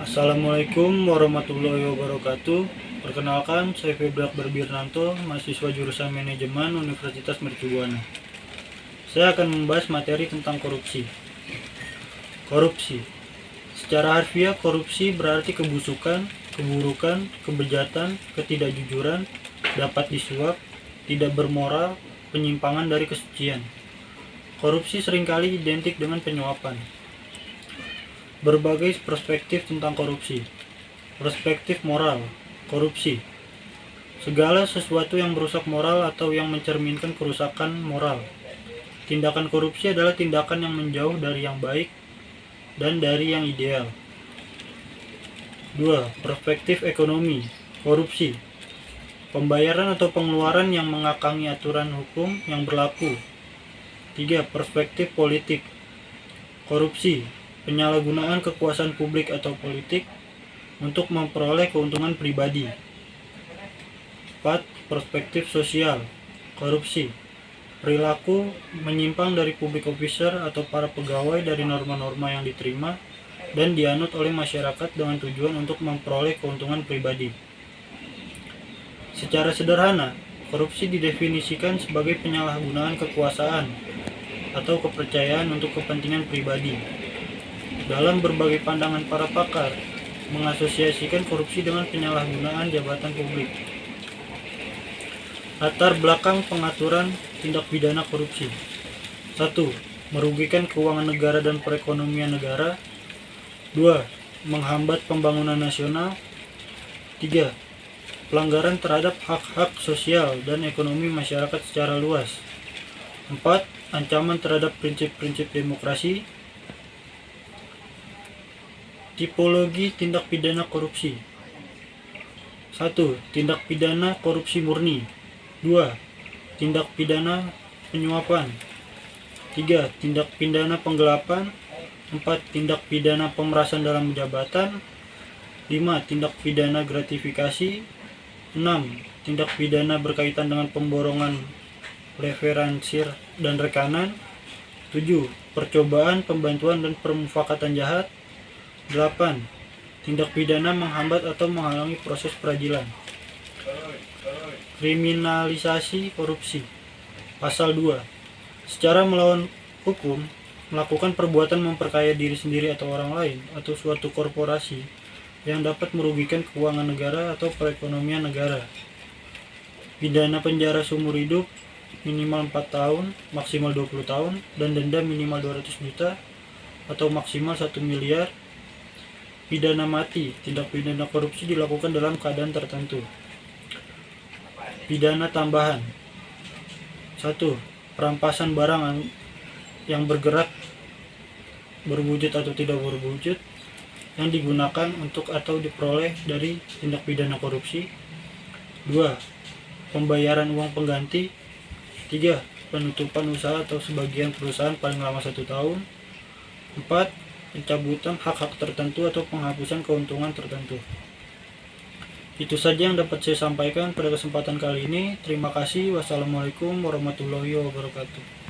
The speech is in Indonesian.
Assalamualaikum warahmatullahi wabarakatuh. Perkenalkan, saya Febri Akbar Birnanto, mahasiswa jurusan Manajemen Universitas Mercubuana. Saya akan membahas materi tentang korupsi. Korupsi. Secara harfiah, korupsi berarti kebusukan, keburukan, kebejatan, ketidakjujuran, dapat disuap, tidak bermoral, penyimpangan dari kesucian. Korupsi seringkali identik dengan penyuapan. Berbagai perspektif tentang korupsi. Perspektif moral, korupsi. Segala sesuatu yang merusak moral atau yang mencerminkan kerusakan moral. Tindakan korupsi adalah tindakan yang menjauh dari yang baik dan dari yang ideal. 2. Perspektif ekonomi, korupsi. Pembayaran atau pengeluaran yang mengakangi aturan hukum yang berlaku. 3. Perspektif politik, korupsi. Penyalahgunaan kekuasaan publik atau politik untuk memperoleh keuntungan pribadi. 4. Perspektif sosial, korupsi. Perilaku menyimpang dari public officer atau para pegawai dari norma-norma yang diterima dan dianut oleh masyarakat dengan tujuan untuk memperoleh keuntungan pribadi. Secara sederhana, korupsi didefinisikan sebagai penyalahgunaan kekuasaan atau kepercayaan untuk kepentingan pribadi. Dalam berbagai pandangan para pakar, mengasosiasikan korupsi dengan penyalahgunaan jabatan publik. Latar belakang pengaturan tindak pidana korupsi. 1. Merugikan keuangan negara dan perekonomian negara. 2. Menghambat pembangunan nasional. 3. Pelanggaran terhadap hak-hak sosial dan ekonomi masyarakat secara luas. 4. Ancaman terhadap prinsip-prinsip demokrasi. Tipologi tindak pidana korupsi. 1. Tindak pidana korupsi murni. 2. Tindak pidana penyuapan. 3. Tindak pidana penggelapan. 4. Tindak pidana pemerasan dalam jabatan. 5. Tindak pidana gratifikasi. 6. Tindak pidana berkaitan dengan pemborongan, leverансir, dan rekanan. 7. Percobaan, pembantuan, dan permufakatan jahat. 8. Tindak pidana menghambat atau menghalangi proses peradilan. Kriminalisasi korupsi. Pasal 2. Secara melawan hukum, melakukan perbuatan memperkaya diri sendiri atau orang lain atau suatu korporasi yang dapat merugikan keuangan negara atau perekonomian negara. Pidana penjara seumur hidup minimal 4 tahun, maksimal 20 tahun, dan denda minimal 200 juta atau maksimal 1 miliar. Pidana mati. Tindak pidana korupsi dilakukan dalam keadaan tertentu. Pidana tambahan. 1. Perampasan barang yang bergerak, berwujud atau tidak berwujud, yang digunakan untuk atau diperoleh dari tindak pidana korupsi. 2. Pembayaran uang pengganti. 3. Penutupan usaha atau sebagian perusahaan paling lama 1 tahun. 4. Pencabutan hak-hak tertentu atau penghapusan keuntungan tertentu. Itu saja yang dapat saya sampaikan pada kesempatan kali ini. Terima kasih. Wassalamualaikum warahmatullahi wabarakatuh.